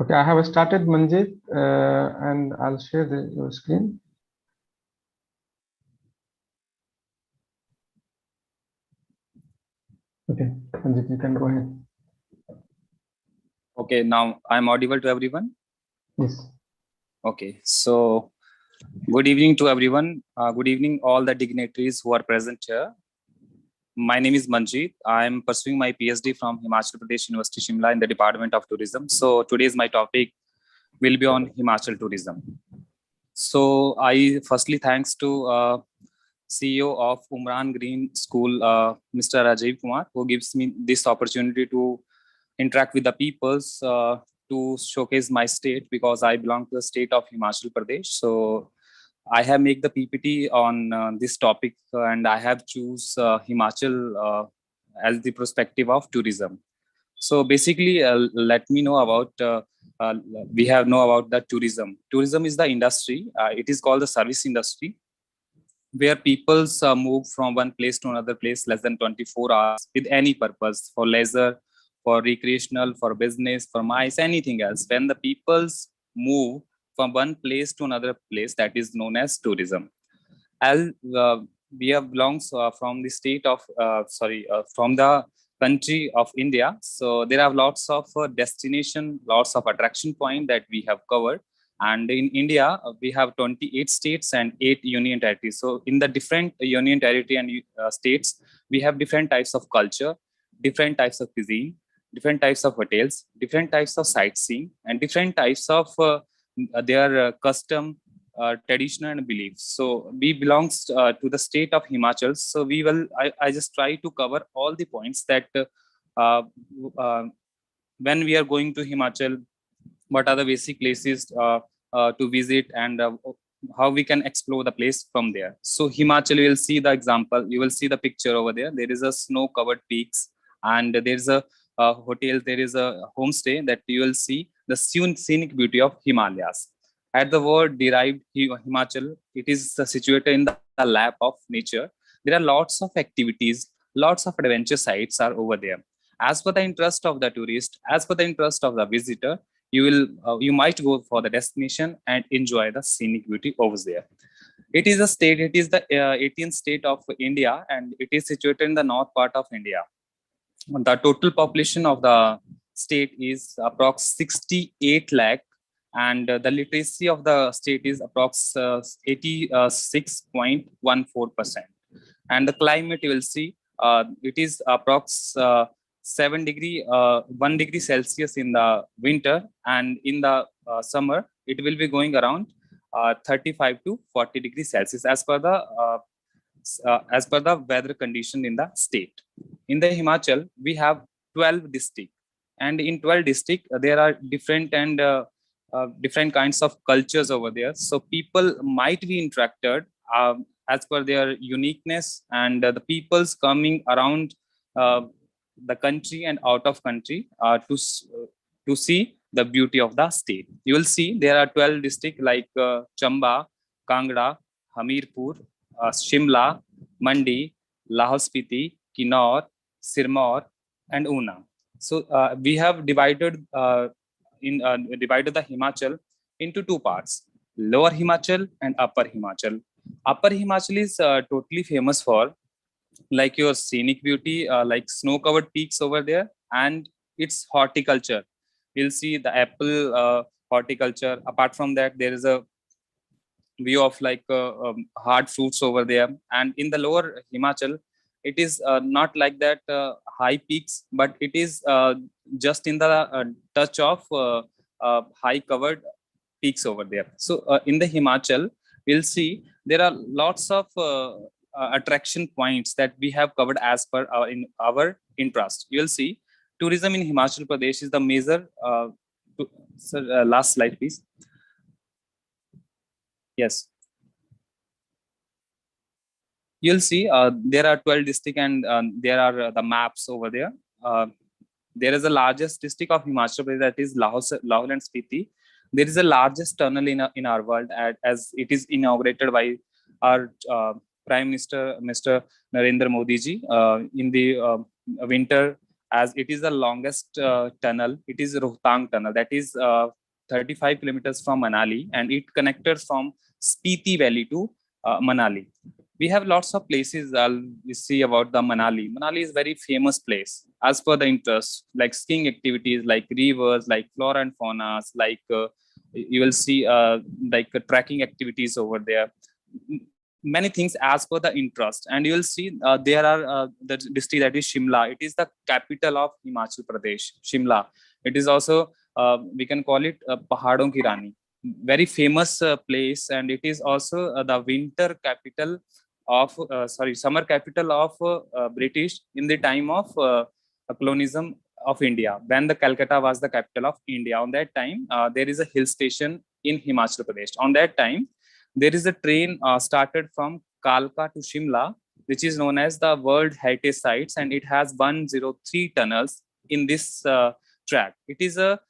Okay, I have started, Manjeet, and I'll share your screen. Okay, Manjeet, you can go ahead. Okay, now I'm audible to everyone. Yes. Okay, so good evening to everyone. Good evening, all the dignitaries who are present here. My name is Manjeet. I'm pursuing my PhD from Himachal Pradesh University, Shimla in the Department of Tourism. So today's my topic will be on Himachal tourism. So I firstly thanks to CEO of Umran Green School, Mr. Rajiv Kumar, who gives me this opportunity to interact with the peoples to showcase my state, because I belong to the state of Himachal Pradesh. So I have made the PPT on this topic, and I have choose Himachal as the perspective of tourism. So basically, let me know about, uh, we have know about the tourism. Tourism is the industry. It is called the service industry, where people move from one place to another place less than 24 hours with any purpose, for leisure, for recreational, for business, for mice, anything else. When the peoples move from one place to another place, that is known as tourism. As we have belongs from the state of, from the country of India. So there are lots of destination, lots of attraction point that we have covered. And in India, we have 28 states and 8 union territories. So in the different union territory and states, we have different types of culture, different types of cuisine, different types of hotels, different types of sightseeing, and different types of their custom, tradition and beliefs. So we belongs to the state of Himachal. So we will, I just try to cover all the points that uh, uh, when we are going to Himachal, what are the basic places to visit, and how we can explore the place from there. So Himachal, you will see the example, you will see the picture over there. There is a snow covered peaks, and there is a hotel, there is a homestay that you will see the scenic beauty of Himalayas. At the word derived Himachal, it is situated in the lap of nature. There are lots of activities, lots of adventure sites are over there. As per the interest of the tourist, as per the interest of the visitor, you might go for the destination and enjoy the scenic beauty over there. It is a state, it is the 18th state of India, and it is situated in the north part of India. The total population of the state is approx 68 lakh, and the literacy of the state is approx 86.14%. And the climate, you will see, it is approx 1 degree Celsius in the winter, and in the summer it will be going around 35 to 40 degrees Celsius, as per the weather condition in the state. In the Himachal, we have 12 districts, and in 12 districts, there are different kinds of cultures over there. So people might be interacted as per their uniqueness, and the people's coming around uh, the country and out of country to see the beauty of the state. You will see there are 12 districts like Chamba, Kangra, Hamirpur, Shimla, Mandi, Lahore Spiti, Kinnaur, Sirmaur, and Una. So we have divided the Himachal into two parts: Lower Himachal and Upper Himachal. Upper Himachal is totally famous for like your scenic beauty, like snow-covered peaks over there, and its horticulture. You'll see the apple horticulture. Apart from that, there is a view of like hard fruits over there. And in the lower Himachal, it is not like that high peaks, but it is just in the touch of high covered peaks over there. So in the Himachal, we'll see there are lots of attraction points that we have covered as per our interest. You'll see tourism in Himachal Pradesh is the major. Last slide, please. Yes. You'll see there are 12 districts, and there are the maps over there. There is the largest district of Himachal Pradesh, that is Lahore and Spiti. There is the largest tunnel in our world, as it is inaugurated by our Prime Minister, Mr. Narendra Modi ji, in the winter as it is the longest tunnel. It is Rohtang tunnel, that is 35 kilometers from Manali, and it connected from Spiti Valley to Manali. We have lots of places we see about the Manali. Manali is very famous place as per the interest, like skiing activities, like rivers, like flora and fauna, like you will see like trekking activities over there. Many things as per the interest, and you will see there are the district that is Shimla. It is the capital of Himachal Pradesh, Shimla. It is also we can call it Pahadon ki Rani, very famous place, and it is also the winter capital of summer capital of British in the time of colonialism of India, when the Calcutta was the capital of India. On that time, there is a hill station in Himachal Pradesh. On that time, there is a train started from Kalka to Shimla, which is known as the World Heritage Sites, and it has 103 tunnels in this track. It is a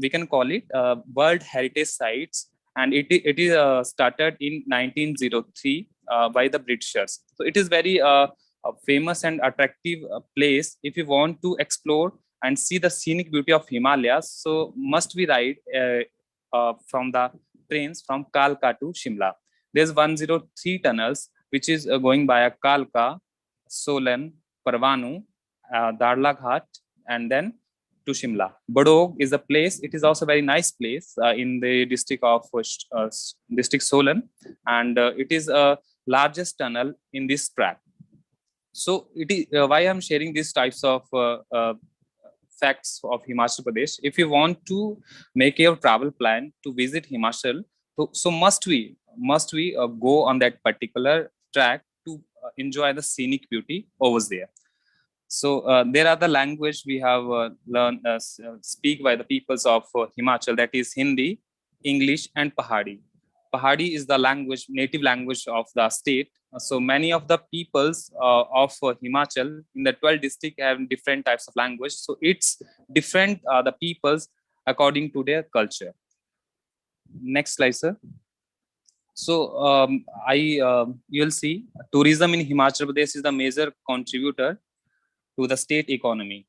we can call it World Heritage Sites, and it is started in 1903 by the Britishers. So it is very a famous and attractive place if you want to explore and see the scenic beauty of Himalayas. So must we ride from the trains from Kalka to Shimla. There's 103 tunnels which is going via Kalka, Solan, Parvanu, Darla Ghat, and then to Shimla. Badog is a place. It is also a very nice place in the district of district Solan, and it is a largest tunnel in this track. So it is why I'm sharing these types of facts of Himachal Pradesh. If you want to make your travel plan to visit Himachal, so must we go on that particular track to enjoy the scenic beauty over there. So there are the language we have learned speak by the peoples of Himachal, that is Hindi, English, and Pahadi. Pahadi is the language, native language of the state. So many of the peoples of Himachal in the 12 district have different types of language. So it's different the peoples according to their culture. Next slide, sir. So you'll see tourism in Himachal Pradesh is the major contributor to the state economy.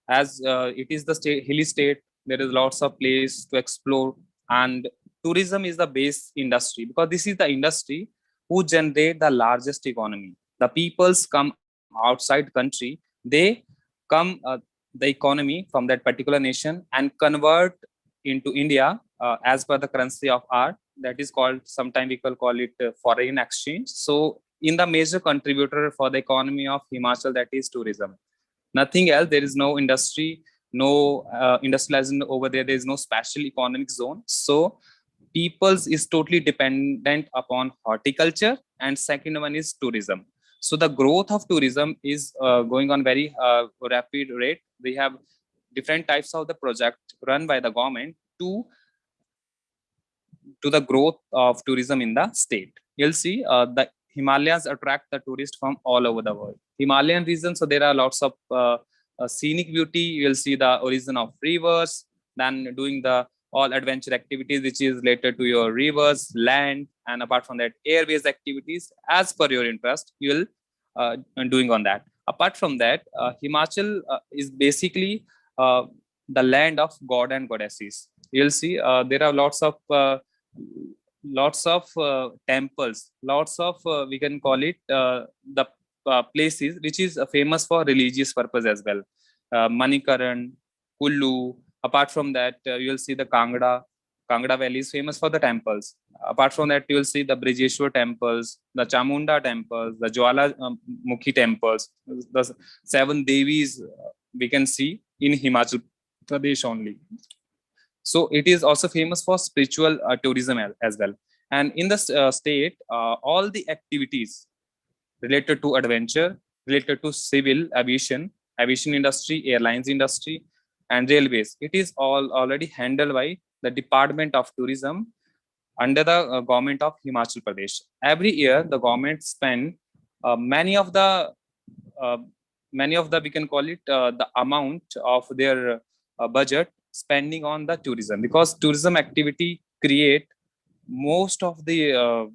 As it is the hilly state, there is lots of place to explore, and tourism is the base industry, because this is the industry who generate the largest economy. The peoples come outside country, they come the economy from that particular nation and convert into India as per the currency of art, that is called, sometimes we will call it foreign exchange. So in the major contributor for the economy of Himachal, that is tourism. Nothing else. There is no industry, no industrialization over there. There is no special economic zone. So peoples is totally dependent upon horticulture, and second one is tourism. So the growth of tourism is going on very rapid rate. We have different types of the project run by the government to the growth of tourism in the state. You'll see the Himalayas attract the tourists from all over the world. Himalayan region, so there are lots of scenic beauty. You'll see the origin of rivers, then doing the all adventure activities which is related to your rivers, land, and apart from that, airways activities as per your interest, you'll doing on that. Apart from that, Himachal is basically the land of god and goddesses. You'll see there are lots of temples, lots of we can call it the places which is famous for religious purpose as well. Manikaran, Kullu. Apart from that, you'll see the Kangra Valley is famous for the temples. Apart from that, you'll see the Brijeshwar temples, the Chamunda temples, the Jwalamukhi temples, the 7 Devis we can see in Himachal Pradesh only. So it is also famous for spiritual tourism as well. And in the state, all the activities related to adventure, related to civil aviation industry, airlines industry, and railways, it is all already handled by the Department of Tourism under the government of Himachal Pradesh. Every year, the government spend many of the we can call it the amount of their budget spending on the tourism, because tourism activity create most of the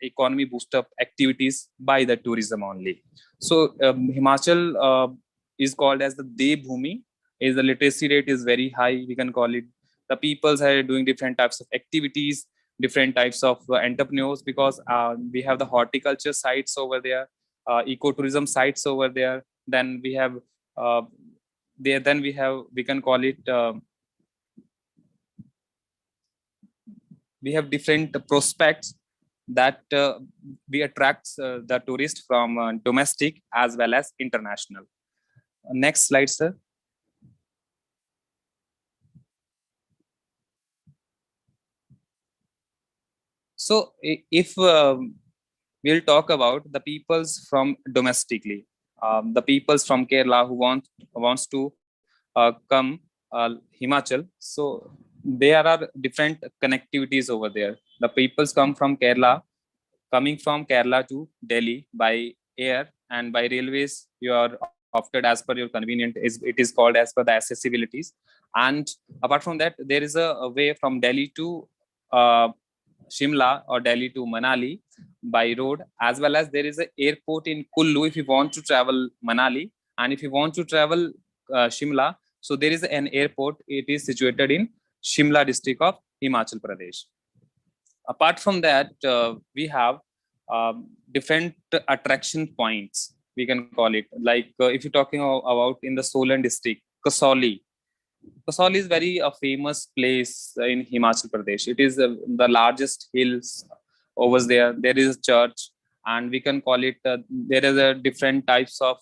economy boost up activities by the tourism only. So Himachal is called as the Devbhumi. Is the literacy rate is very high. We can call it. The peoples are doing different types of activities, different types of entrepreneurs, because we have the horticulture sites over there, ecotourism sites over there. Then we have we can call it. We have different prospects that we attract the tourists from domestic as well as international. Next slide, sir. So if we'll talk about the peoples from domestically, the peoples from Kerala who wants to come Himachal. So there are different connectivities over there. The peoples come from Kerala, coming from Kerala to Delhi by air, and by railways you are opted as per your convenient. It is called as per the accessibilities. And apart from that, there is a way from Delhi to Shimla or Delhi to Manali by road, as well as there is an airport in Kullu if you want to travel Manali, and if you want to travel Shimla, so there is an airport. It is situated in Shimla district of Himachal Pradesh. Apart from that, we have different attraction points, we can call it. Like if you're talking about in the Solan district, Kasauli. Kasauli is very famous place in Himachal Pradesh. It is the largest hills over there. There is a church, and we can call it. There is a different types of.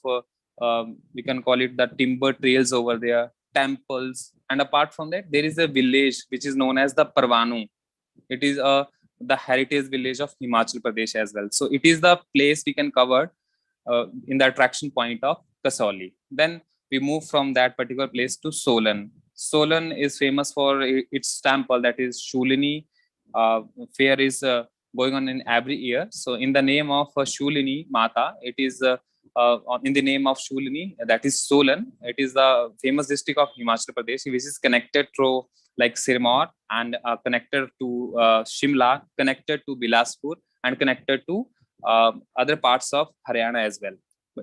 We can call it the timber trails over there, temples, and apart from that, there is a village which is known as the Parvanu. It is the heritage village of Himachal Pradesh as well. So it is the place we can cover in the attraction point of Kasauli. Then we move from that particular place to Solan. Solan is famous for its temple, that is Shulini. Fair is going on in every year. So in the name of Shulini Mata, it is in the name of Shulini, that is Solan. It is the famous district of Himachal Pradesh, which is connected through like Sirmaur, and connected to Shimla, connected to Bilaspur, and connected to other parts of Haryana as well.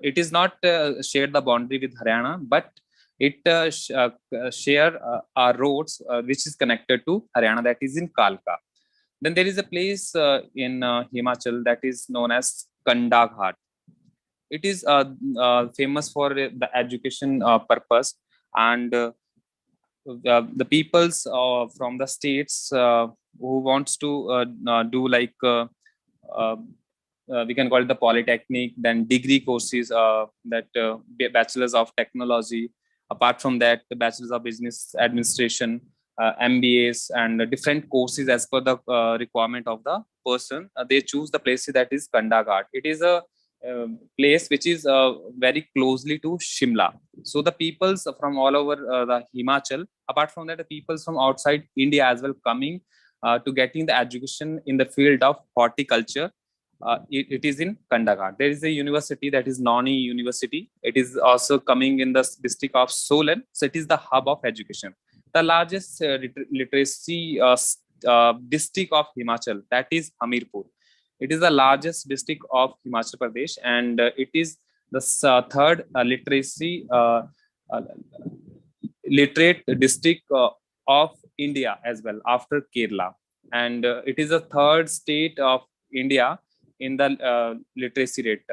It is not shared the boundary with Haryana, but it share roads which is connected to Haryana, that is in Kalka. Then there is a place in Himachal that is known as Kandaghat. It is famous for the education purpose, and the peoples from the states who wants to do like we can call it the polytechnic, then degree courses, that bachelors of technology. Apart from that, the bachelors of business administration, MBAs, and different courses as per the requirement of the person. They choose the place that is Kandaghat. It is a place which is very closely to Shimla. So the peoples from all over the Himachal, apart from that, the peoples from outside India as well coming to getting the education in the field of horticulture. It is in Kandaghat. There is a university that is Nani University. It is also coming in the district of Solan. So it is the hub of education. The largest literacy district of Himachal, that is Hamirpur. It is the largest district of Himachal Pradesh, and it is the third literate district of India as well, after Kerala. And it is the third state of India in the literacy rate.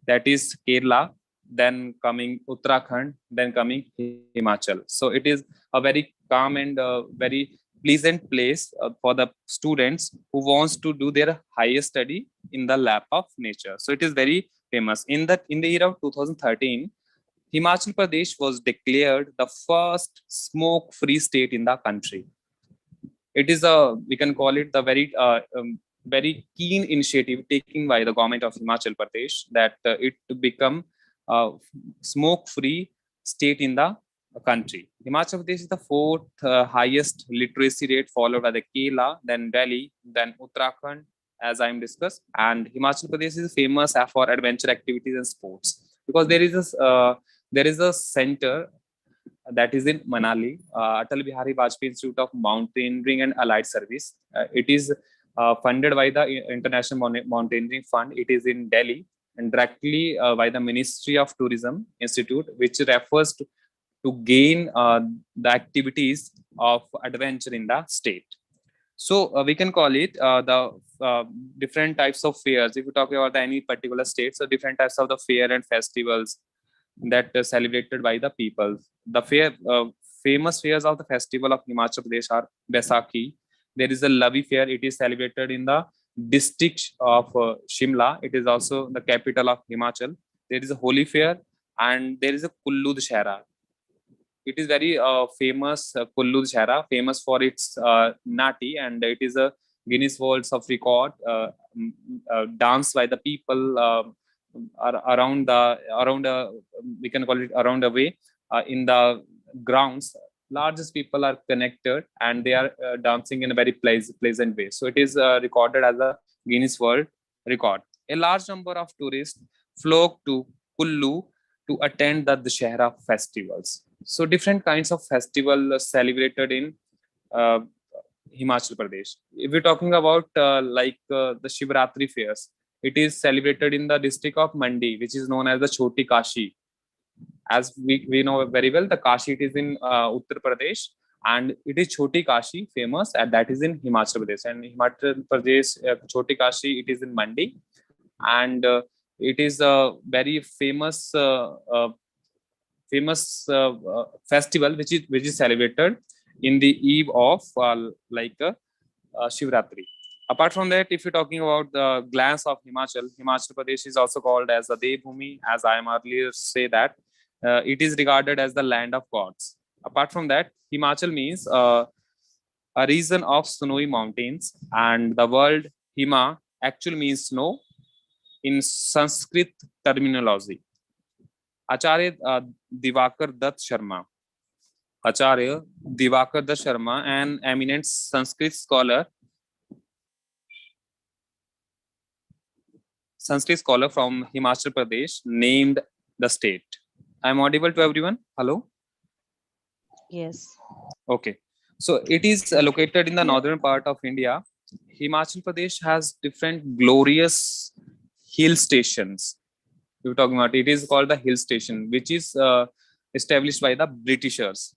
That is Kerala, then coming Uttarakhand, then coming Himachal. So it is a very calm and very pleasant place for the students who wants to do their higher study in the lap of nature. So it is very famous. In the year of 2013, Himachal Pradesh was declared the first smoke-free state in the country. It is we can call it the very keen initiative taken by the government of Himachal Pradesh, that it to become smoke-free state in the country. Himachal Pradesh is the fourth highest literacy rate, followed by the Kerala, then Delhi, then Uttarakhand, as I'm discussed. And Himachal Pradesh is famous for adventure activities and sports, because there is a center that is in Manali, Atal Bihari Vajpayee Institute of Mountaineering and Allied Service. It is funded by the International Mountaineering Fund. It is in Delhi, and directly by the Ministry of Tourism Institute, which refers to gain the activities of adventure in the state. So we can call it the different types of fairs. If you talk about any particular state, so different types of the fair and festivals that are celebrated by the people. The famous fairs of the festival of Himachal Pradesh are Baisakhi. There is a Lavi fair. It is celebrated in the district of Shimla. It is also the capital of Himachal. There is a Holi fair, and there is a Kullu Dashera. It is very famous, Kullu Dashera, famous for its nati, and it is a Guinness World of Record dance by the people around we can call it around the way in the grounds. Largest people are connected, and they are dancing in a very pleasant way. So it is recorded as a Guinness World Record. A large number of tourists flock to Kullu to attend the Dashera festivals. So different kinds of festival celebrated in Himachal Pradesh. If we're talking about the Shivratri fairs, it is celebrated in the district of Mandi, which is known as the Choti Kashi. As we know very well, the Kashi, it is in Uttar Pradesh, and it is Choti Kashi famous, and that is in Himachal Pradesh. And Himachal Pradesh, Choti Kashi, it is in Mandi, and it is a very famous festival which is celebrated in the eve of Shivratri. Apart from that, if you're talking about the glance of Himachal Pradesh is also called as the Devbhumi, as I am earlier say that it is regarded as the land of gods. Apart from that, Himachal means a region of snowy mountains, and the word Hima actually means snow in Sanskrit terminology. Acharya Divakar Dutt Sharma, an eminent Sanskrit scholar from Himachal Pradesh, named the state. I am audible to everyone? Hello? Yes. Okay. So it is located in the northern part of India. Himachal Pradesh has different glorious hill stations. We're talking about it is called the hill station, which is established by the Britishers.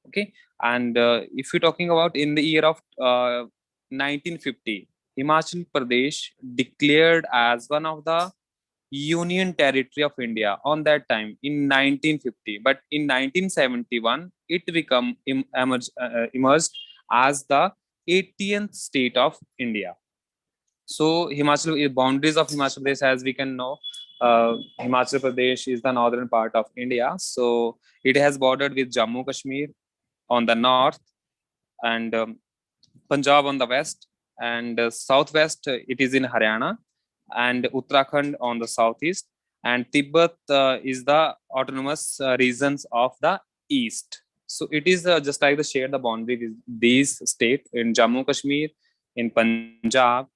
Okay. And if you're talking about in the year of 1950, Himachal Pradesh declared as one of the Union Territory of India on that time in 1950. But in 1971, it emerged as the 80th state of India. So boundaries of Himachal Pradesh, as we can know, Himachal Pradesh is the northern part of India. So it has bordered with Jammu Kashmir on the north, and Punjab on the west, and southwest it is in Haryana, and Uttarakhand on the southeast, and Tibet is the autonomous regions of the east. So it is just like the boundary with these states in Jammu Kashmir, in Punjab,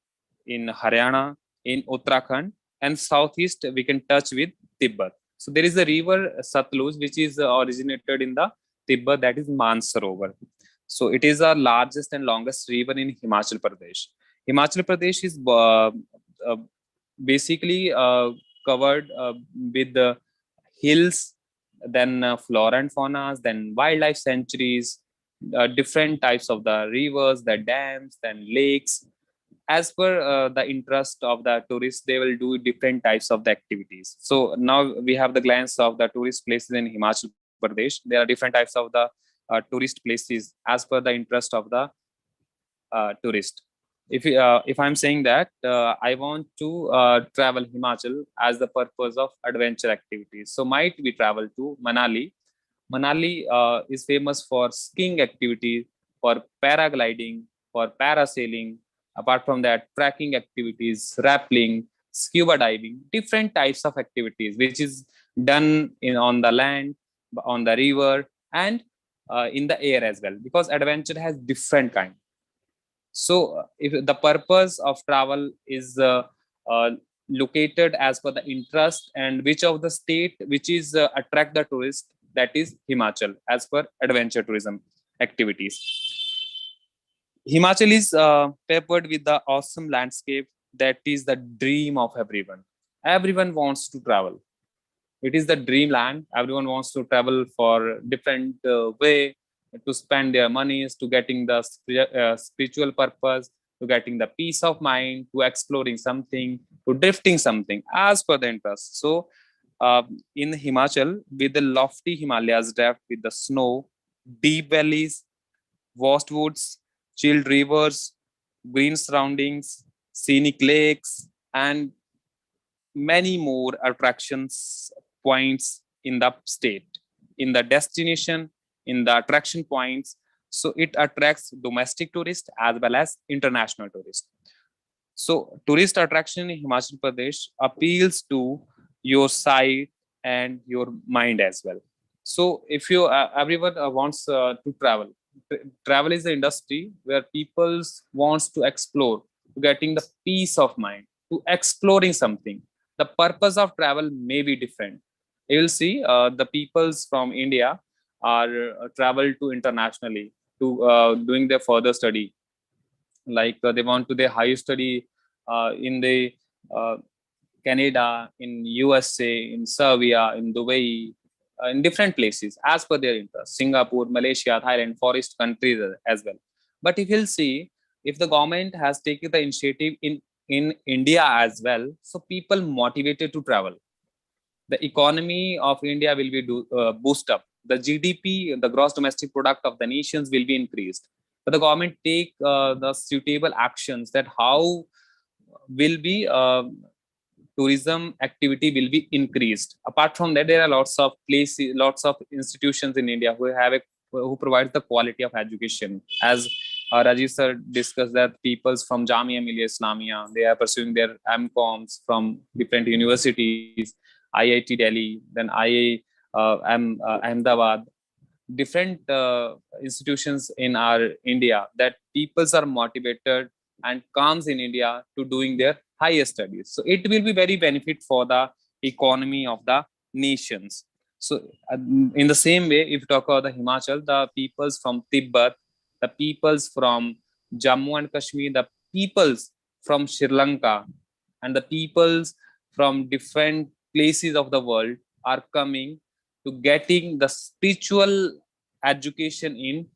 in Haryana, in Uttarakhand, and southeast we can touch with Tibet. So there is a river Satluj which is originated in the Tibet, that is Mansarovar. So it is the largest and longest river in Himachal Pradesh. Himachal Pradesh is basically covered with the hills, then flora and fauna, then wildlife sanctuaries, different types of the rivers, the dams, then lakes. As per the interest of the tourists, they will do different types of the activities. So now we have the glance of the tourist places in Himachal Pradesh. There are different types of the tourist places as per the interest of the tourist. If I'm saying that I want to travel Himachal as the purpose of adventure activities, so might we travel to Manali. Manali is famous for skiing activities, for paragliding, for parasailing. Apart from that, trekking activities, rappelling, scuba diving, different types of activities which is done on the land, on the river, and in the air as well, because adventure has different kind. So if the purpose of travel is located as per the interest and which of the state which is attract the tourist, that is Himachal as per adventure tourism activities. Himachal is peppered with the awesome landscape that is the dream of everyone. Everyone wants to travel. It is the dreamland. Everyone wants to travel for different way to spend their monies, to getting the spiritual purpose, to getting the peace of mind, to exploring something, to drifting something as per the interest. So in Himachal, with the lofty Himalayas depth, with the snow, deep valleys, vast woods, chilled rivers, green surroundings, scenic lakes, and many more attractions points in the state, in the destination, in the attraction points. So it attracts domestic tourists as well as international tourists. So tourist attraction in Himachal Pradesh appeals to your sight and your mind as well. So if you everyone wants to travel, travel is the industry where people wants to explore, to getting the peace of mind, to exploring something. The purpose of travel may be different. You will see the peoples from India are travel to internationally to doing their further study, like they want to their higher study in the uh, Canada, in USA, in Serbia, in Dubai, in different places as per their interest. Singapore, Malaysia, Thailand, forest countries as well. But if you'll see, if the government has taken the initiative in India as well, so people motivated to travel. The economy of India will be boost up. The GDP, the gross domestic product of the nations will be increased. But the government take the suitable actions that how will be tourism activity will be increased. Apart from that, there are lots of places, lots of institutions in India who provide the quality of education. As Rajiv sir discussed that peoples from Jamia Millia Islamia, they are pursuing their MComs from different universities, IIT Delhi, then Ahmedabad, different institutions in our India that peoples are motivated and comes in India to doing their higher studies. So it will be very benefit for the economy of the nations. So in the same way, if you talk about the Himachal, the peoples from Tibet, the peoples from Jammu and Kashmir, the peoples from Sri Lanka, and the peoples from different places of the world are coming to getting the spiritual education in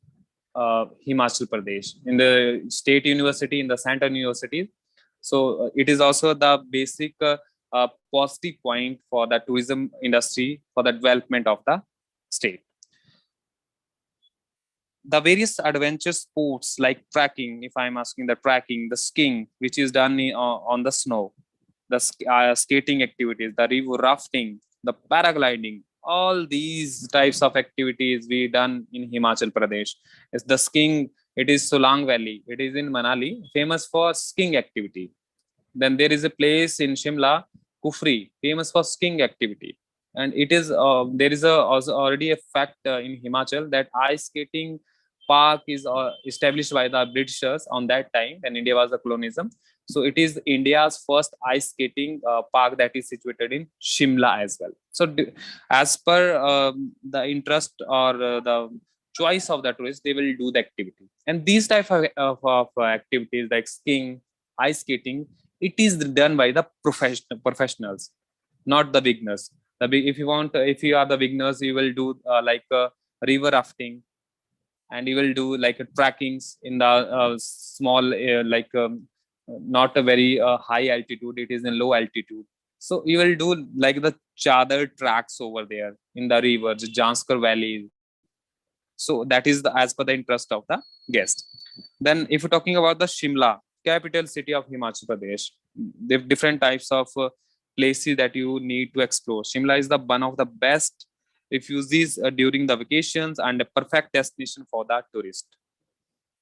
Himachal Pradesh, in the state university, in the center university. So it is also the basic positive point for the tourism industry for the development of the state. The various adventure sports like trekking, if I'm asking the trekking, the skiing, which is done on the snow, the skating activities, the river rafting, the paragliding, all these types of activities we done in Himachal Pradesh. It's the skiing, it is Solang Valley, it is in Manali, famous for skiing activity. Then there is a place in Shimla, Kufri, famous for skiing activity. And it is there is also already a fact in Himachal that ice skating park is established by the Britishers on that time when India was a colonialism. So it is India's first ice skating park that is situated in Shimla as well. So as per the interest or the choice of the tourist, they will do the activity. And these type of activities like skiing, ice skating, it is done by the professionals, not the beginners. If you want, if you are the beginners, you will do like river rafting, and you will do like trackings in the small like not a very high altitude, it is in low altitude. So you will do like the chadar tracks over there in the river, the Janskar Valley. So that is as per the interest of the guest. Then if you're talking about the Shimla, capital city of Himachal Pradesh, there are different types of places that you need to explore. Shimla is the one of the best refugees during the vacations and a perfect destination for the tourist.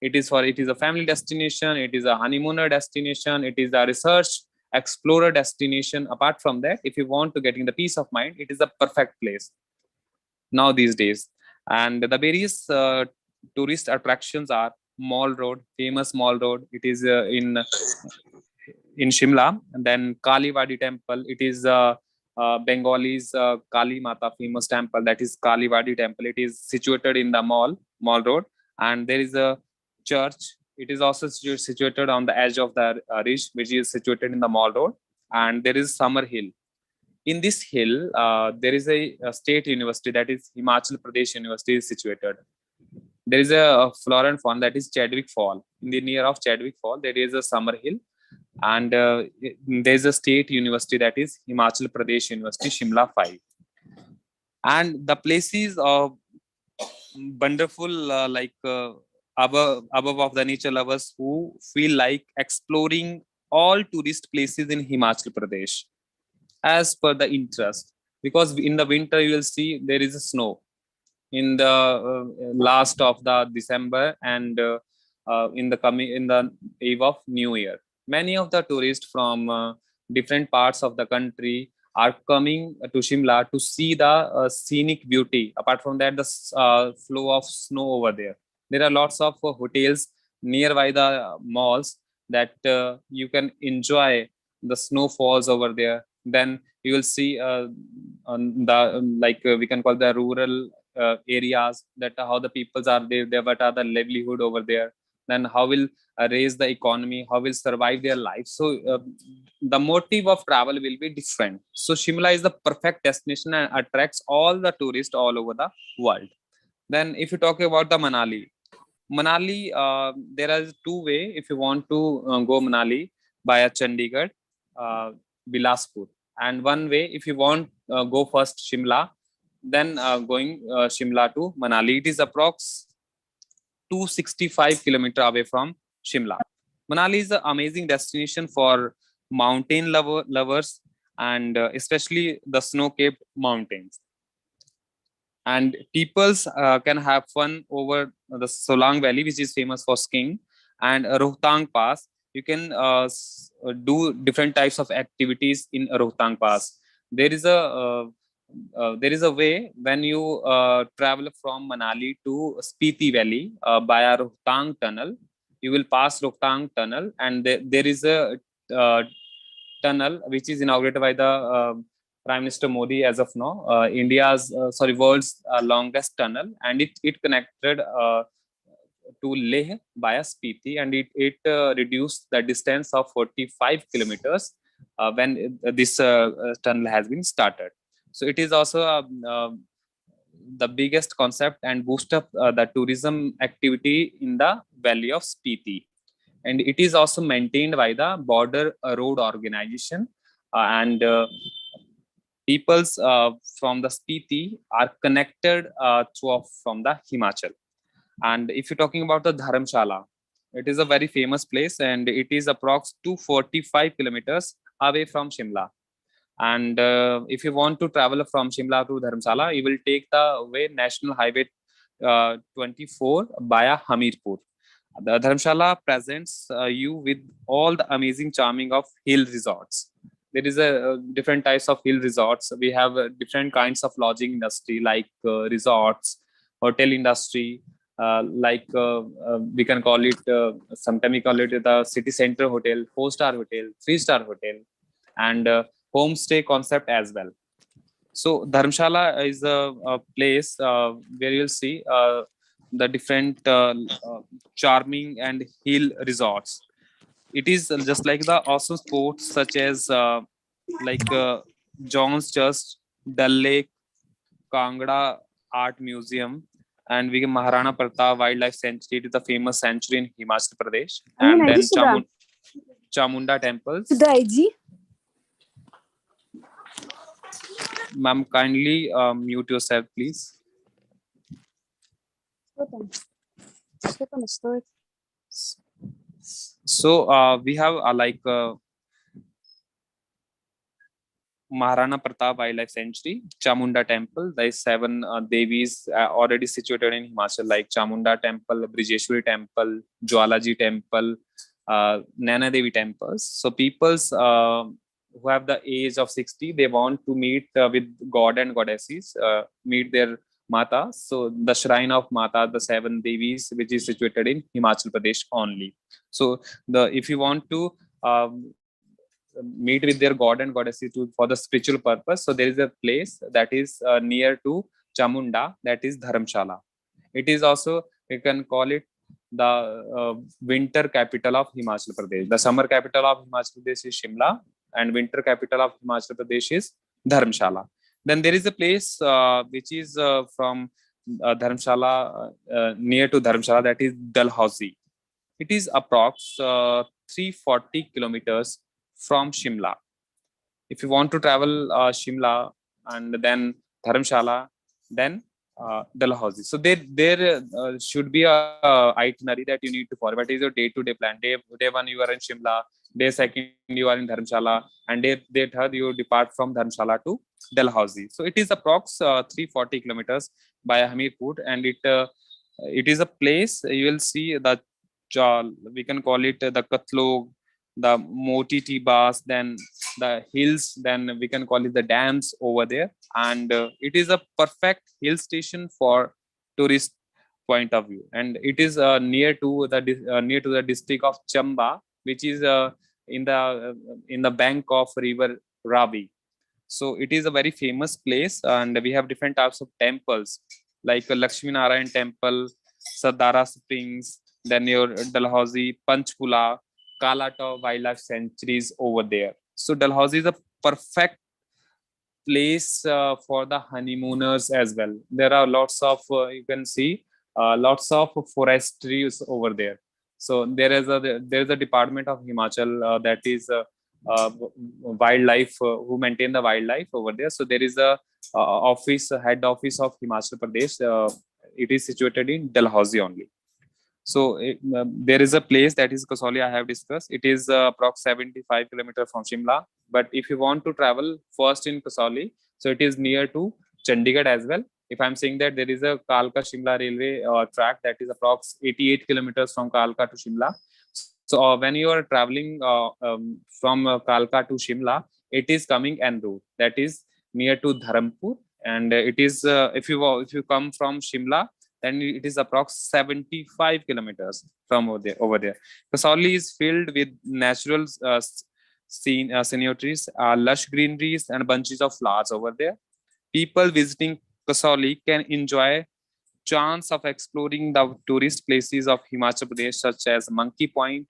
It is a family destination, it is a honeymooner destination, it is a research explorer destination. Apart from that, if you want to getting the peace of mind, it is a perfect place now these days. And the various tourist attractions are Mall Road, famous Mall Road. It is in Shimla. And then Kaliwadi Temple. It is Bengalis Kali Mata famous temple. That is Kaliwadi Temple. It is situated in the Mall Road. And there is a church It is also situated on the edge of the ridge, which is situated in the Mall Road, and there is Summer Hill. In this hill, there is a state university, that is Himachal Pradesh University, is situated. There is a flora and fauna, that is Chadwick Fall. In the near of Chadwick Fall, there is a Summer Hill, and there is a state university, that is Himachal Pradesh University, Shimla 5. And the place is wonderful, above of the nature lovers who feel like exploring all tourist places in Himachal Pradesh as per the interest, because in the winter you will see there is a snow in the last of the December, and in the eve of New Year. Many of the tourists from different parts of the country are coming to Shimla to see the scenic beauty. Apart from that, the flow of snow over there. There are lots of hotels nearby the malls that you can enjoy the snowfalls over there. Then you will see on the we can call the rural areas, that how the peoples are there, what are the livelihood over there, then how will raise the economy, how will survive their life. So the motive of travel will be different. So Shimla is the perfect destination and attracts all the tourists all over the world. Then if you talk about the Manali, there are two way if you want to go Manali via Chandigarh, Bilaspur, and one way if you want go first Shimla, then going Shimla to Manali. It is approx 265 kilometers away from Shimla. Manali is an amazing destination for mountain lovers, and especially the snow-capped mountains. And people can have fun over the Solang Valley, which is famous for skiing, and Rohtang Pass. You can do different types of activities in Rohtang Pass. There is a way when you travel from Manali to Spiti Valley via Rohtang Tunnel. You will pass Rohtang Tunnel, and there is a tunnel which is inaugurated by the Prime Minister Modi as of now. World's longest tunnel, and it connected to Leh via Spiti, and it reduced the distance of 45 kilometers when this tunnel has been started. So it is also the biggest concept and boost up the tourism activity in the valley of Spiti. And it is also maintained by the Border Road Organization, and peoples from the Spiti are connected from the Himachal. And if you're talking about the Dharamshala, it is a very famous place, and it is approx 245 kilometers away from Shimla. And if you want to travel from Shimla to Dharamshala, you will take the way National Highway 24 via Hamirpur. The Dharamshala presents you with all the amazing charming of hill resorts. There is a different types of hill resorts. We have different kinds of lodging industry, like resorts, hotel industry, we can call it, sometimes we call it the city center hotel, 4-star hotel, 3-star hotel, and homestay concept as well. So Dharamshala is a place where you'll see the different charming and hill resorts. It is just like the awesome sports such as John's Church, Dal Lake, Kangra Art Museum, and we have Maharana Pratap Wildlife Sanctuary. It is a famous sanctuary in Himachal Pradesh. And then Chamunda temples. Ma'am, kindly mute yourself, please. So we have Maharana Pratap Wildlife Sanctuary, Chamunda Temple. There is 7 Devis already situated in Himachal, like Chamunda Temple, Brijeshwari Temple, Jwalaji Temple, Naina Devi temples. So people's who have the age of 60, they want to meet with God and goddesses, meet their Mata. So the shrine of Mata, the 7 Devis, which is situated in Himachal Pradesh only. So if you want to meet with their god and goddesses for the spiritual purpose, so there is a place that is near to Chamunda, that is Dharamshala. It is also, we can call it winter capital of Himachal Pradesh. The summer capital of Himachal Pradesh is Shimla, and winter capital of Himachal Pradesh is Dharamshala. Then there is a place which is from Dharamshala, near to Dharamshala, that is Dalhousie. It is approx 340 kilometers from Shimla. If you want to travel Shimla and then Dharamshala, then Dalhousie. So there should be a itinerary that you need to follow. What is your day-to-day plan? Day one you are in Shimla, day second you are in Dharamshala, and day third you depart from Dharamshala to Dalhousie. So it is approx 340 kilometers by Hamirpur, and it is a place you will see the we can call it the Katlog, the Moti Tibas, then the hills, then we can call it the dams over there, and it is a perfect hill station for tourist point of view, and it is near to the district of Chamba, which is in the bank of river Ravi. So it is a very famous place, and we have different types of temples like Lakshmi Narayan Temple, Sadara Springs, then your Dalhousie, Panchkula, Kalata Wildlife Sanctuaries over there. So Dalhousie is a perfect place for the honeymooners as well. There are lots of you can see lots of forestries over there. So there is a department of Himachal that is wildlife who maintain the wildlife over there. So there is a head office of Himachal Pradesh. It is situated in Dalhousie only. So there is a place that is Kasauli, I have discussed. It is approx 75 kilometers from Shimla. But if you want to travel first in Kasauli, so it is near to Chandigarh as well. If I'm saying that there is a Kalka Shimla railway track that is approx 88 kilometers from Kalka to Shimla. So when you are traveling from Kalka to Shimla, it is coming en route. That is near to Dharampur, and it is if you come from Shimla, then it is approx 75 kilometers from over there. Kasauli is filled with natural sceneries, lush greeneries, and bunches of flowers over there. People visiting Kasauli can enjoy chance of exploring the tourist places of Himachal Pradesh, such as Monkey Point.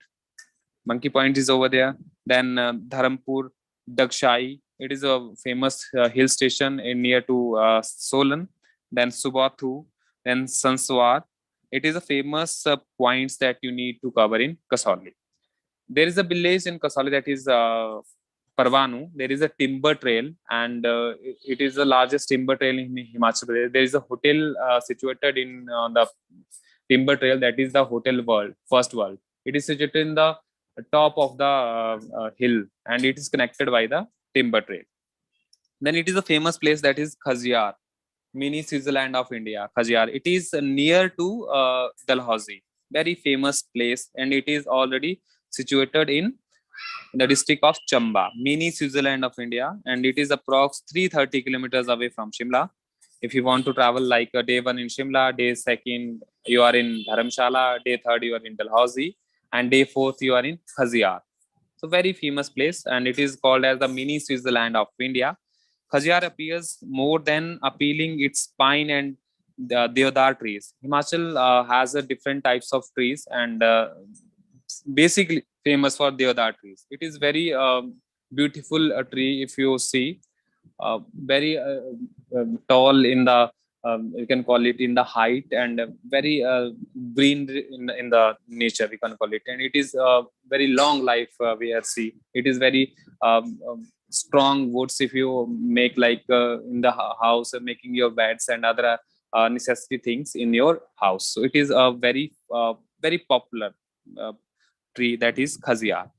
Monkey Point is over there. Then Dharampur, Dakshai. It is a famous hill station near to Solan. Then Subathu. Then Sanswar. It is a famous points that you need to cover in Kasauli. There is a village in Kasauli that is Parvanu. There is a timber trail, and it is the largest timber trail in Himachal Pradesh. There is a hotel situated in the timber trail, that is the Hotel World, First World. It is situated in the top of the hill, and it is connected by the timber trail. Then it is a famous place that is Khajiar, mini Switzerland of India. Khajiar. It is near to Dalhousie, very famous place, and it is already situated in the district of Chamba, mini Switzerland of India, and it is approx 330 kilometers away from Shimla. If you want to travel like day one in Shimla, day second you are in Dharamshala, day third you are in Dalhousie, and day fourth you are in Khajiar. So very famous place, and it is called as the mini Switzerland of India. Khajiar appears more than appealing its pine and the deodar trees. Himachal has different types of trees, and basically famous for deodar trees. It is very beautiful tree. If you see, very tall in the you can call it in the height, and very green in the nature, we can call it, and it is very long life. We have see it is very strong woods. If you make like in the house, making your beds and other necessary things in your house, so it is a very very popular tree, that is Khajiar.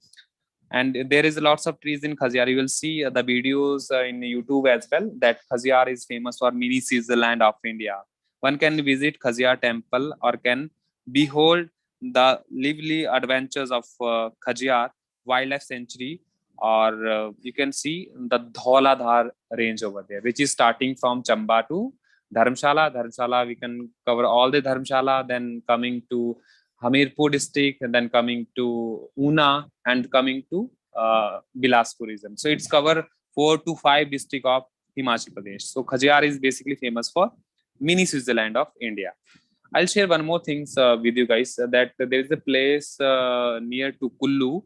And there is lots of trees in Khajiar. You will see the videos in YouTube as well, that Khajiar is famous for mini Switzerland of India. One can visit Khajiar temple or can behold the lively adventures of Khajiar Wildlife Sanctuary, or you can see the Dhauladhar range over there, which is starting from Chamba to Dharamshala. Dharamshala, we can cover all the Dharamshala, then coming to Hamirpur district, and then coming to Una, and coming to Bilaspur region. So it's cover 4 to 5 districts of Himachal Pradesh. So Khajiar is basically famous for mini Switzerland of India. I'll share one more things with you guys, that there is a place near to Kullu.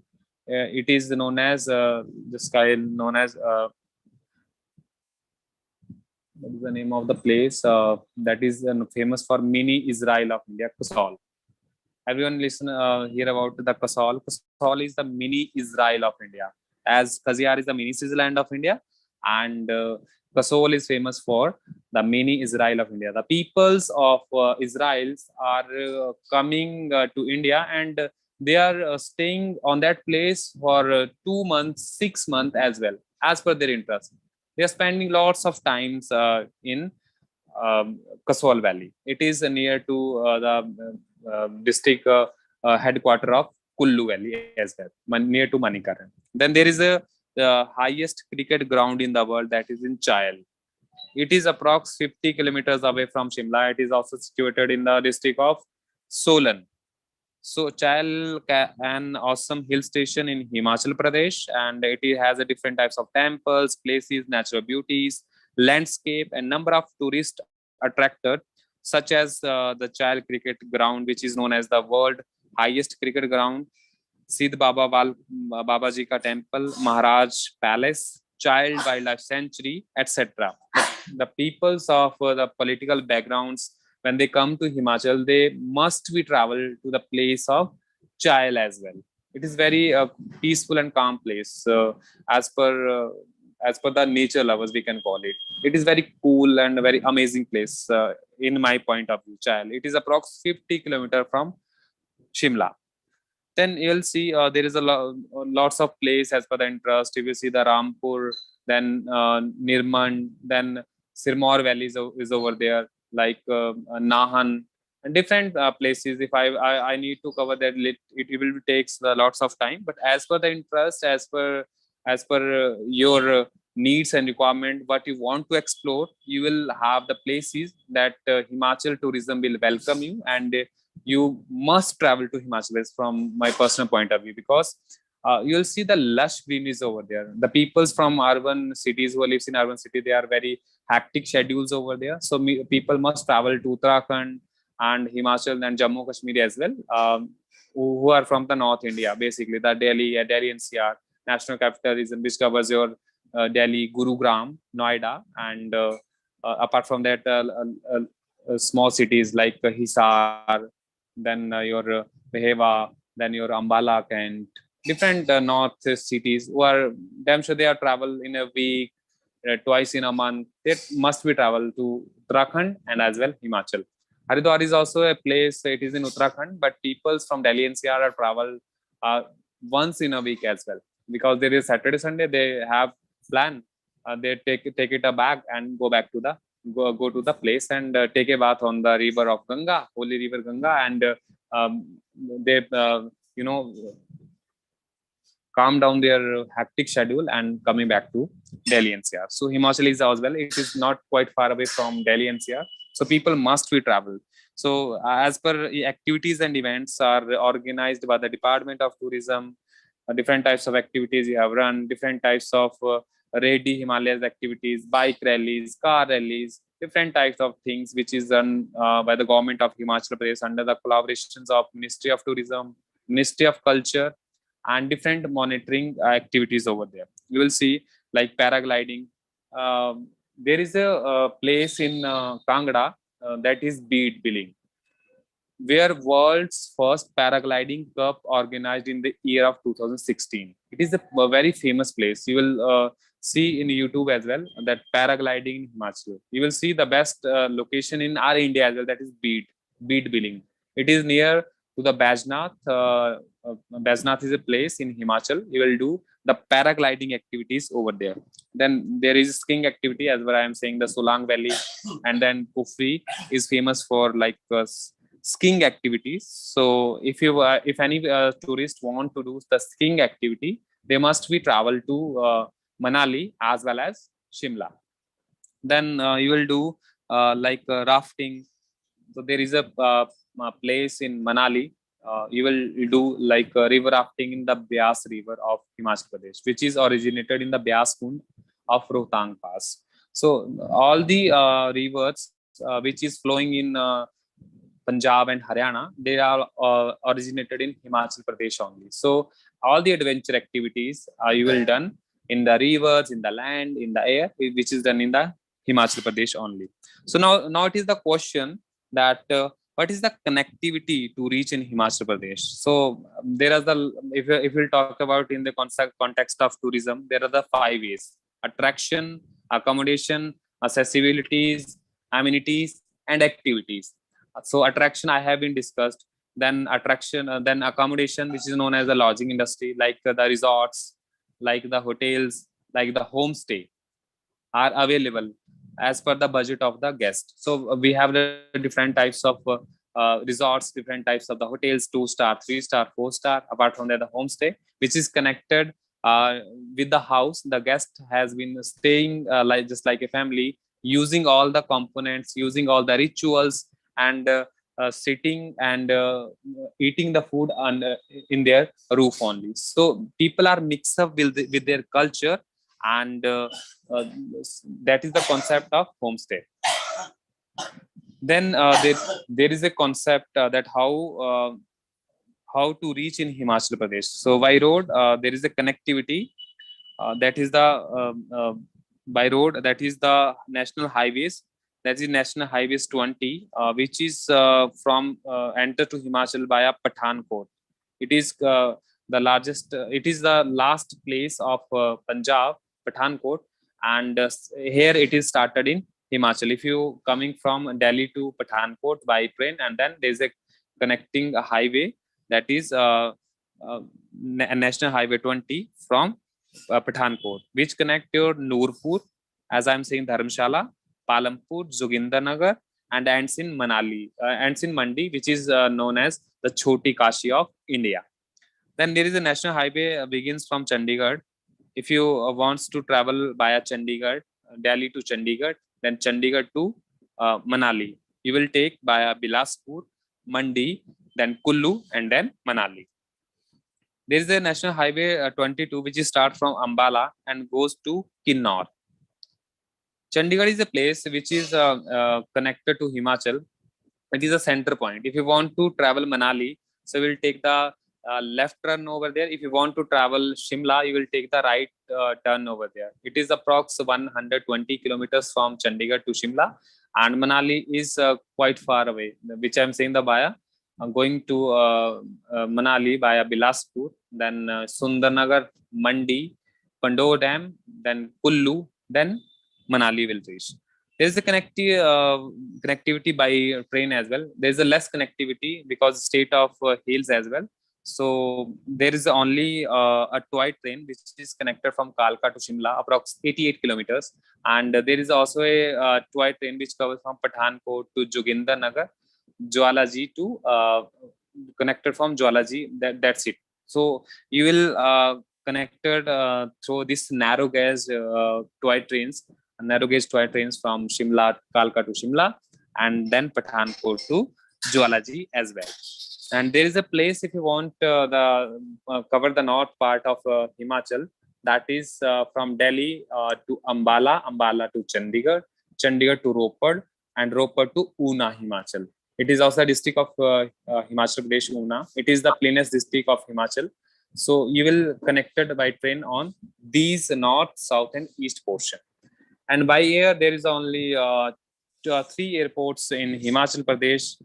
It is known as the sky known as what is the name of the place that is famous for mini Israel of India, Kasol. Everyone listen hear about the Kasol. Kasol is the mini Israel of India, as Kaziar is the mini Switzerland of India, and Kasol is famous for the mini Israel of India. The peoples of Israel are coming to India, and they are staying on that place for 2 months, 6 months as well, as per their interest. They are spending lots of times in Kasol Valley. It is near to the district headquarter of Kullu Valley as well, near to Manikaran. Then there is the highest cricket ground in the world, that is in Chayal. It is approx 50 kilometers away from Shimla. It is also situated in the district of Solan. So Chayal, an awesome hill station in Himachal Pradesh, and it has a different types of temples, places, natural beauties, landscape, and number of tourist attractors, such as the Chayal cricket ground, which is known as the world highest cricket ground, Sidh Babaji ka temple, Maharaj Palace, Child Wildlife Sanctuary, etc. The peoples of the political backgrounds, when they come to Himachal, they must be travel to the place of Chayal as well. It is very peaceful and calm place, as per the nature lovers, we can call it. It is very cool and a very amazing place in my point of view. Chayal, it is approx 50 kilometers from Shimla. Then you'll see there is lots of place as per the interest. You will see the Rampur, then Nirman, then Sirmaur Valley is over there, like Nahan, and different places. If I need to cover that, it will takes lots of time. But as per the interest, as per your needs and requirement, what you want to explore, you will have the places that Himachal tourism will welcome you, and you must travel to Himachal Pradesh from my personal point of view, because you'll see the lush greeneries over there. The peoples from urban cities who lives in urban city, they are very hectic schedules over there. So people must travel to Uttarakhand and Himachal and Jammu Kashmir as well, who are from the North India, basically the Delhi NCR, national capital region, which covers your Delhi, Gurugram, Noida, and apart from that, small cities like Hisar, then your Beheva, then your Ambala, and different north cities who are damn sure they are travel in a week, twice in a month. They must be travel to Uttarakhand and as well Himachal. Haridwar is also a place. It is in Uttarakhand, but people from Delhi NCR are travel once in a week as well, because there is Saturday Sunday they have plan. They take it a bag and go back to the go to the place and take a bath on the river of Ganga, holy river Ganga, and they calm down their hectic schedule and coming back to Delhi NCR. So Himachal is as well. It is not quite far away from Delhi NCR. So people must be travel. So as per activities and events are organized by the Department of Tourism, different types of activities you have run, different types of Ready Himalayas activities, bike rallies, car rallies, different types of things which is done by the government of Himachal Pradesh under the collaborations of Ministry of Tourism, Ministry of Culture, and different monitoring activities over there. You will see like paragliding. There is a place in Kangra that is bead billing, where world's first paragliding cup organized in the year of 2016. It is a very famous place. You will see in YouTube as well that paragliding in Himachal. You will see the best location in our India as well, that is bead billing. It is near to the Bajnath. Bajnath is a place in Himachal. You will do the paragliding activities over there. Then there is skiing activity, as what I am saying, the Solang Valley, and then Kufri is famous for like skiing activities. So if any tourist want to do the skiing activity, they must be travel to Manali as well as Shimla. Then you will do like rafting. So there is a place in Manali. You will do like river rafting in the Beas River of Himachal Pradesh, which is originated in the Beas Kund of Rohtang Pass. So all the rivers which is flowing in Punjab and Haryana, they are originated in Himachal Pradesh only. So all the adventure activities you will done in the rivers, in the land, in the air, which is done in the Himachal Pradesh only. So now it is the question that what is the connectivity to reach in Himachal Pradesh? So there are the, if we'll talk about in the context of tourism, there are the 5 ways: attraction, accommodation, accessibilities, amenities, and activities. So attraction I have been discussed. Then attraction, then accommodation, which is known as the lodging industry, like the resorts, like the hotels, like the homestay, are available as per the budget of the guest. So we have the different types of resorts, different types of the hotels: 2-star, 3-star, 4-star. Apart from that, the homestay, which is connected with the house. The guest has been staying like just like a family, using all the components, using all the rituals, and sitting and eating the food on in their roof only. So people are mixed up with their culture, and that is the concept of homestay. Then there is a concept that how to reach in Himachal Pradesh. So by road, there is a connectivity. That is the by road. That is the national highways. That is National Highways 20, which is from enter to Himachal via Pathankot. It is the largest. It is the last place of Punjab, Pathankot, and here it is started in Himachal. If you coming from Delhi to Pathankot by train, and then there is a connecting highway, that is National Highway 20 from Pathankot, which connect your Noorpur, as I'm saying, Dharamshala, Palampur, Jogindanagar, and ends in Manali, ends in Mandi, which is known as the Choti Kashi of India. Then there is a national highway begins from Chandigarh. If you wants to travel via Chandigarh, Delhi to Chandigarh, then Chandigarh to Manali, you will take via Bilaspur, Mandi, then Kullu, and then Manali. There is a national highway 22, which is start from Ambala and goes to Kinnaur. Chandigarh is a place which is connected to Himachal. It is a center point. If you want to travel Manali, so we'll take the left turn over there. If you want to travel Shimla, you will take the right turn over there. It is approx 120 kilometers from Chandigarh to Shimla, and Manali is quite far away, which I'm saying the via going to Manali via Bilaspur, then Sundarnagar, Mandi, Pandor Dam, then Kullu, then Manali will reach. There is a connectivity by train as well. There is a less connectivity because state of hills as well. So there is only a toy train which is connected from Kalka to Shimla, approx 88 kilometers, and there is also a toy train which covers from Pathankot to Jogindanagar, Jwalaji to connected from Jwalaji. That's it. So you will connected through this narrow gauge toy trains from Shimla, Kalka to Shimla, and then Pathankot to Jwalaji as well. And there is a place, if you want cover the north part of Himachal, that is from Delhi to Ambala, Ambala to Chandigarh, Chandigarh to Ropar, and Ropar to Una, Himachal. It is also a district of Himachal Pradesh, Una. It is the plainest district of Himachal. So you will connected by train on these north, south, and east portion. And by air, there is only 3 airports in Himachal Pradesh.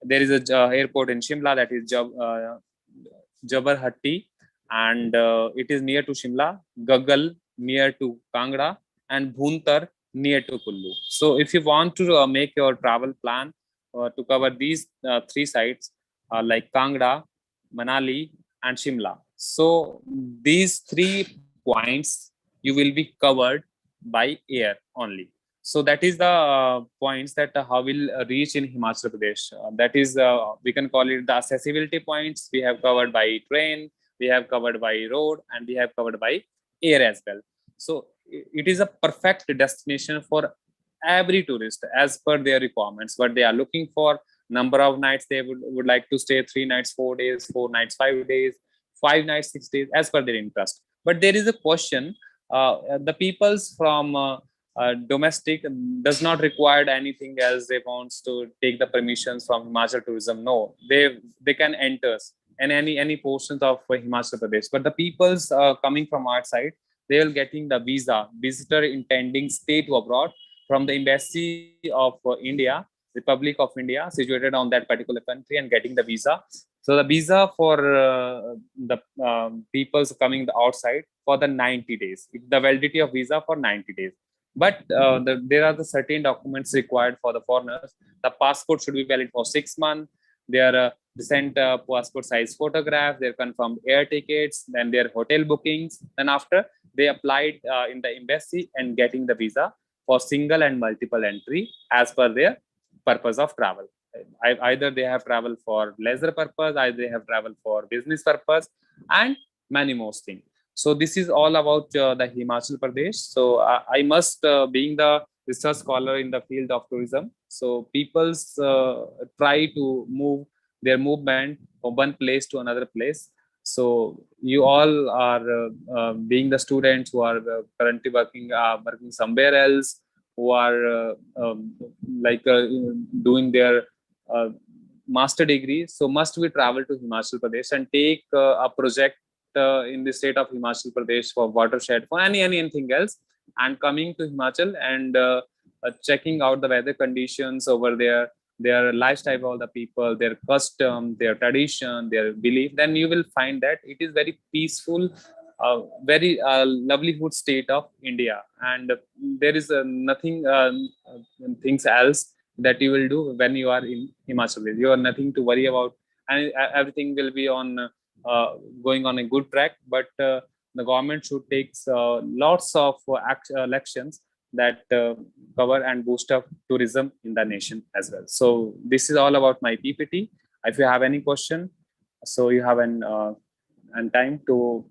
There is a airport in Shimla, that is Jabarhatti, and it is near to Shimla, Gaggal near to Kangra, and Bhuntar near to Kullu. So if you want to make your travel plan to cover these 3 sites like Kangra, Manali, and Shimla, so these 3 points you will be covered by air only. So that is the points that how will reach in Himachal Pradesh. That is, we can call it the accessibility points. We have covered by train, we have covered by road, and we have covered by air as well. So it is a perfect destination for every tourist as per their requirements, what they are looking for. Number of nights they would like to stay: 3 nights, 4 days, 4 nights, 5 days, 5 nights, 6 days, as per their interest. But there is a question, the peoples from domestic does not require anything else. They wants to take the permissions from Himachal tourism. No, they can enter in any portions of Himachal Pradesh. But the people's coming from outside, they are getting the visa, visitor intending stay to abroad, from the embassy of India, Republic of India, situated on that particular country, and getting the visa. So the visa for the people's coming the outside for the 90 days, the validity of visa for 90 days. But there are the certain documents required for the foreigners. The passport should be valid for 6 months. Their recent passport size photograph, their confirmed air tickets, then their hotel bookings. Then after they applied in the embassy and getting the visa for single and multiple entry as per their purpose of travel. Either they have travel for leisure purpose, either they have travel for business purpose, and many more things. So this is all about the Himachal Pradesh. So I must, being the research scholar in the field of tourism, so people's try to move their movement from one place to another place. So you all are being the students who are currently working somewhere else, who are doing their master degree. So must we travel to Himachal Pradesh and take a project in the state of Himachal Pradesh for watershed, for anything else, and coming to Himachal and checking out the weather conditions over there, their lifestyle of the people, their custom, their tradition, their belief, then you will find that it is very peaceful, very livelihood state of India, and there is nothing things else that you will do when you are in Himachal Pradesh. You have nothing to worry about, and everything will be on going on a good track. But the government should take lots of actions that cover and boost up tourism in the nation as well. So this is all about my PPT. If you have any question, so you have an time to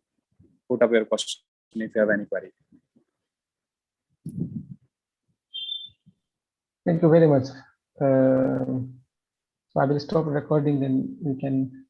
put up your question if you have any query. Thank you very much. So I will stop recording, then we can